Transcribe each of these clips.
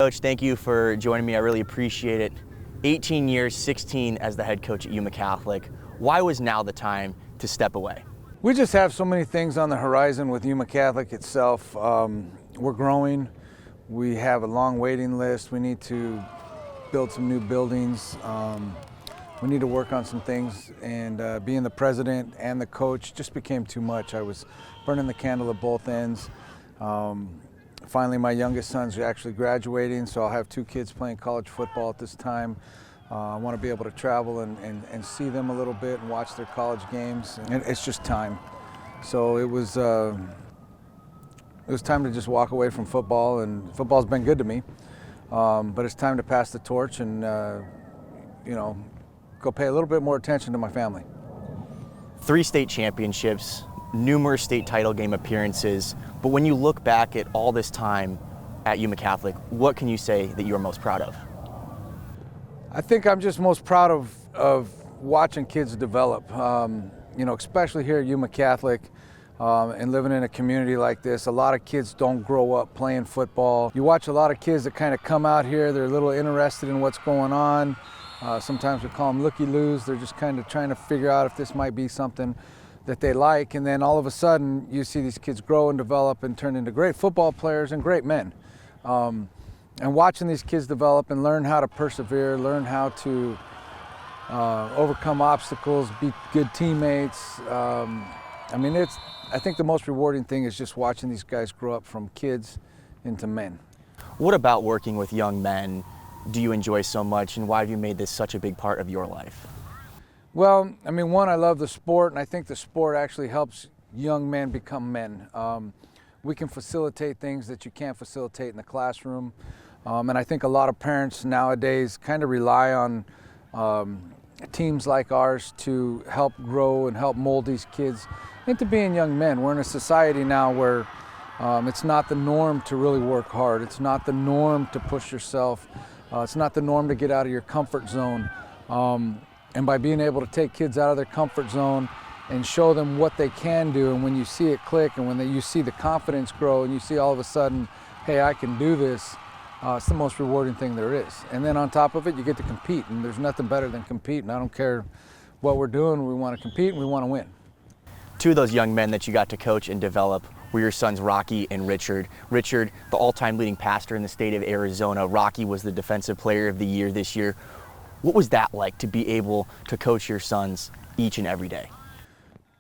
Coach, thank you for joining me. I really appreciate it. 18 years, 16 as the head coach at Yuma Catholic. Why was now the time to step away? We just have so many things on the horizon with Yuma Catholic itself. We're growing. We have a long waiting list. We need to build some new buildings. We need to work on some things, and being the president and the coach just became too much. I was burning the candle at both ends. Finally, my youngest son's actually graduating, so I'll have 2 kids playing college football at this time. I want to be able to travel and see them a little bit and watch their college games. And it's just time. So it was time to just walk away from football, and football's been good to me. But it's time to pass the torch and go pay a little bit more attention to my family. 3 state championships, numerous state title game appearances, but when you look back at all this time at Yuma Catholic, what can you say that you're most proud of? I think I'm just most proud of watching kids develop, especially here at Yuma Catholic and living in a community like this. A lot of kids don't grow up playing football. You watch a lot of kids that kind of come out here, they're a little interested in what's going on. Sometimes we call them looky-loos. They're just kind of trying to figure out if this might be something that they like, and then all of a sudden you see these kids grow and develop and turn into great football players and great men. And watching these kids develop and learn how to persevere, learn how to overcome obstacles, be good teammates. I think the most rewarding thing is just watching these guys grow up from kids into men. What about working with young men do you enjoy so much, and why have you made this such a big part of your life? Well, one, I love the sport, and I think the sport actually helps young men become men. We can facilitate things that you can't facilitate in the classroom, and I think a lot of parents nowadays kind of rely on teams like ours to help grow and help mold these kids into being young men. We're in a society now where it's not the norm to really work hard. It's not the norm to push yourself. It's not the norm to get out of your comfort zone. And by being able to take kids out of their comfort zone and show them what they can do, and when you see it click and when you see the confidence grow and you see all of a sudden, hey, I can do this, it's the most rewarding thing there is. And then on top of it, you get to compete, and there's nothing better than competing. I don't care what we're doing, we want to compete and we want to win. 2 of those young men that you got to coach and develop were your sons, Rocky and Richard. Richard, the all-time leading passer in the state of Arizona. Rocky was the Defensive Player of the Year this year. What was that like to be able to coach your sons each and every day?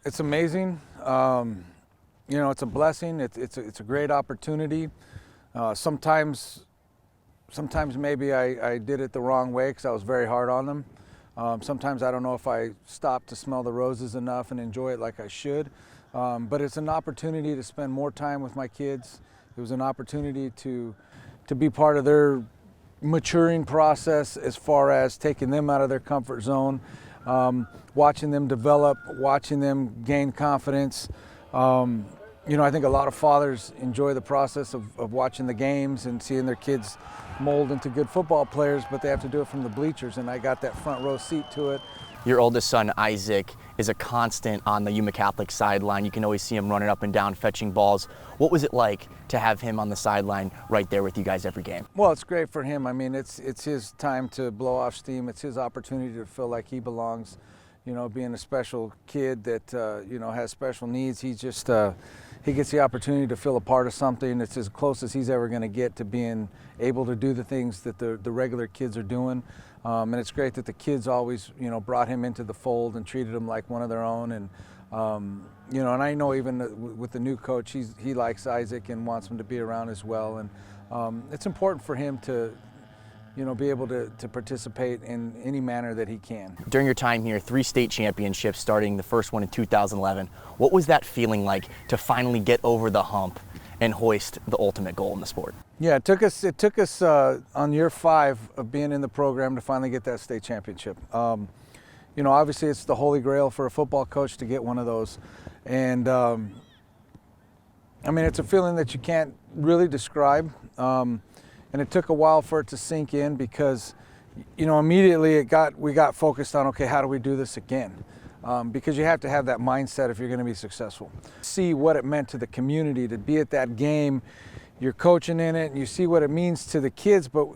It's amazing. It's a blessing. It's a great opportunity. Sometimes maybe I did it the wrong way because I was very hard on them. Sometimes I don't know if I stopped to smell the roses enough and enjoy it like I should. But it's an opportunity to spend more time with my kids. It was an opportunity to be part of their maturing process as far as taking them out of their comfort zone, watching them develop, watching them gain confidence. I think a lot of fathers enjoy the process of watching the games and seeing their kids mold into good football players, but they have to do it from the bleachers, and I got that front row seat to it. Your oldest son, Isaac, is a constant on the Yuma Catholic sideline. You can always see him running up and down, fetching balls. What was it like to have him on the sideline right there with you guys every game? Well, it's great for him. It's his time to blow off steam. It's his opportunity to feel like he belongs. Being a special kid that, has special needs, he gets the opportunity to feel a part of something. It's as close as he's ever going to get to being able to do the things that the regular kids are doing. And it's great that the kids always, brought him into the fold and treated him like one of their own. And, and I know even with the new coach, he likes Isaac and wants him to be around as well. And it's important for him to, be able to participate in any manner that he can. During your time here, 3 state championships, starting the first one in 2011. What was that feeling like to finally get over the hump and hoist the ultimate goal in the sport? Yeah, it took us on year 5 of being in the program to finally get that state championship. Obviously it's the holy grail for a football coach to get one of those. And it's a feeling that you can't really describe. And it took a while for it to sink in because, immediately we got focused on, okay, how do we do this again? Because you have to have that mindset if you're going to be successful. See what it meant to the community to be at that game, you're coaching in it and you see what it means to the kids, but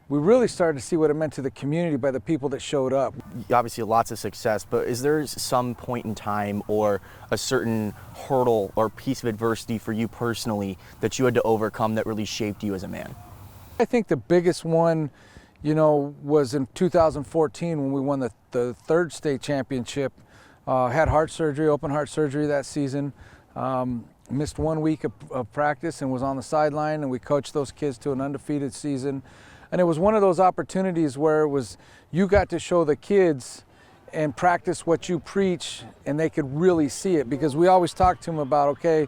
we really started to see what it meant to the community by the people that showed up. Obviously lots of success, but is there some point in time or a certain hurdle or piece of adversity for you personally that you had to overcome that really shaped you as a man? I think the biggest one, was in 2014 when we won the third state championship. Had heart surgery, open heart surgery that season. Missed 1 week of practice and was on the sideline, and we coached those kids to an undefeated season. And it was one of those opportunities where you got to show the kids and practice what you preach, and they could really see it, because we always talk to them about, okay,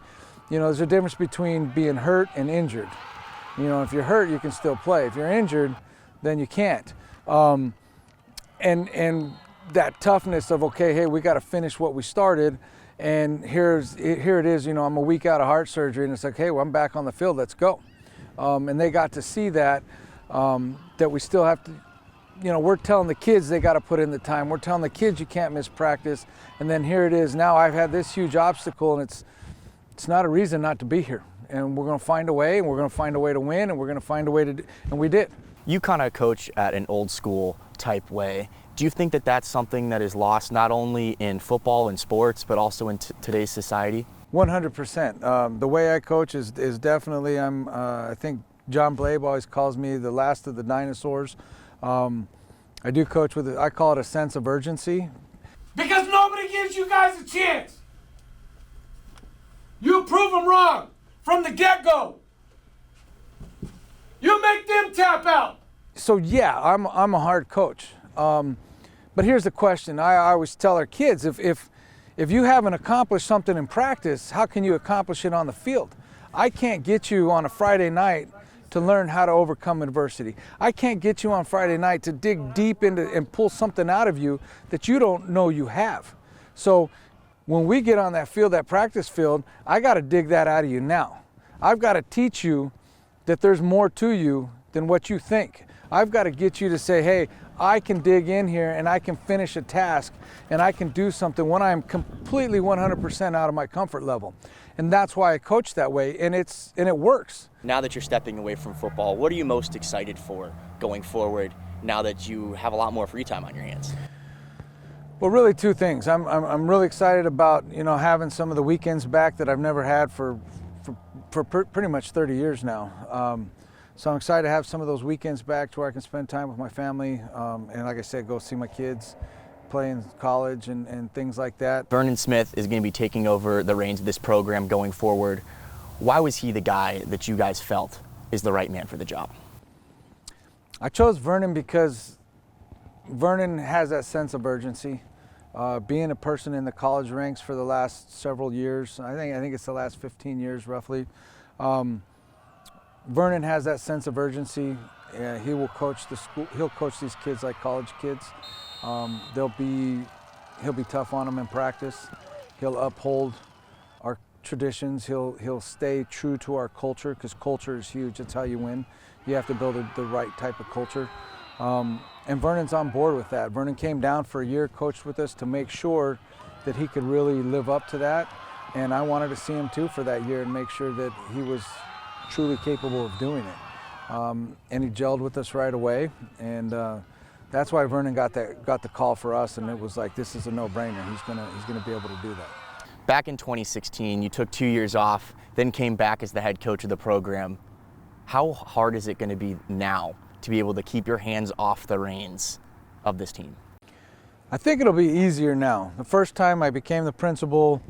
there's a difference between being hurt and injured. If you're hurt, you can still play. If you're injured, then you can't. And that toughness of, okay, hey, we got to finish what we started, and here it is. I'm a week out of heart surgery, and it's like, hey, well, I'm back on the field. Let's go. And they got to see that we still have to. We're telling the kids they got to put in the time. We're telling the kids you can't miss practice. And then here it is. Now I've had this huge obstacle, and it's not a reason not to be here. And we're going to find a way, and we're going to find a way to win, and we're going to find a way to, and we did. You kind of coach at an old school type way. Do you think that that's something that is lost not only in football and sports, but also in today's society? 100%. The way I coach is definitely, I think John Blabe always calls me the last of the dinosaurs. I do coach with, I call it a sense of urgency. Because nobody gives you guys a chance. You prove them wrong from the get-go. You make them tap out. So yeah, I'm a hard coach. But here's the question. I always tell our kids, if you haven't accomplished something in practice, how can you accomplish it on the field? I can't get you on a Friday night to learn how to overcome adversity. I can't get you on Friday night to dig deep into and pull something out of you that you don't know you have. So when we get on that field, that practice field, I got to dig that out of you now. I've got to teach you that there's more to you than what you think. I've got to get you to say, hey, I can dig in here and I can finish a task and I can do something when I'm completely 100% out of my comfort level. And that's why I coach that way, and it works. Now that you're stepping away from football, what are you most excited for going forward now that you have a lot more free time on your hands? Well, really two things. I'm really excited about having some of the weekends back that I've never had for pretty much 30 years now. So I'm excited to have some of those weekends back to where I can spend time with my family, and like I said, go see my kids play in college and things like that. Vernon Smith is going to be taking over the reins of this program going forward. Why was he the guy that you guys felt is the right man for the job? I chose Vernon because Vernon has that sense of urgency. Being a person in the college ranks for the last several years, I think it's the last 15 years roughly. Vernon has that sense of urgency. He will coach the school. He'll coach these kids like college kids. He'll be tough on them in practice. He'll uphold our traditions. He'll stay true to our culture, because culture is huge. It's how you win. You have to build the right type of culture. And Vernon's on board with that. Vernon came down for a year, coached with us to make sure that he could really live up to that. And I wanted to see him too for that year and make sure that he was truly capable of doing it. And he gelled with us right away. And that's why Vernon got the call for us, and it was like, this is a no-brainer. He's gonna be able to do that. Back in 2016, you took 2 years off, then came back as the head coach of the program. How hard is it going to be now to be able to keep your hands off the reins of this team? I think it'll be easier now. The first time I became the principal,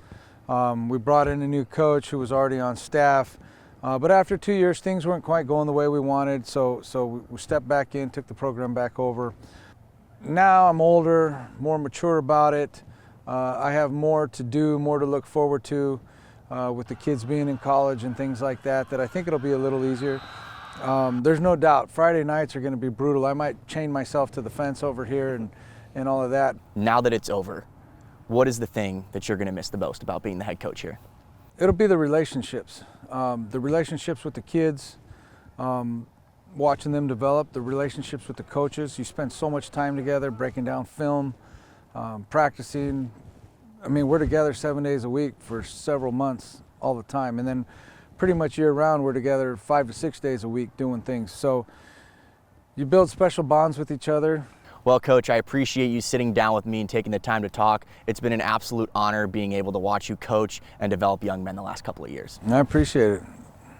we brought in a new coach who was already on staff. But after 2 years, things weren't quite going the way we wanted, so we stepped back in, took the program back over. Now I'm older, more mature about it. I have more to do, more to look forward to with the kids being in college and things like that, that I think it'll be a little easier. There's no doubt Friday nights are going to be brutal. I might chain myself to the fence over here and all of that. Now that it's over, what is the thing that you're going to miss the most about being the head coach here? It'll be the relationships with the kids, watching them develop, the relationships with the coaches. You spend so much time together breaking down film, practicing. I mean, we're together 7 days a week for several months all the time. And then pretty much year round. We're together 5 to 6 days a week doing things. So you build special bonds with each other. Well, Coach, I appreciate you sitting down with me and taking the time to talk. It's been an absolute honor being able to watch you coach and develop young men the last couple of years. I appreciate it.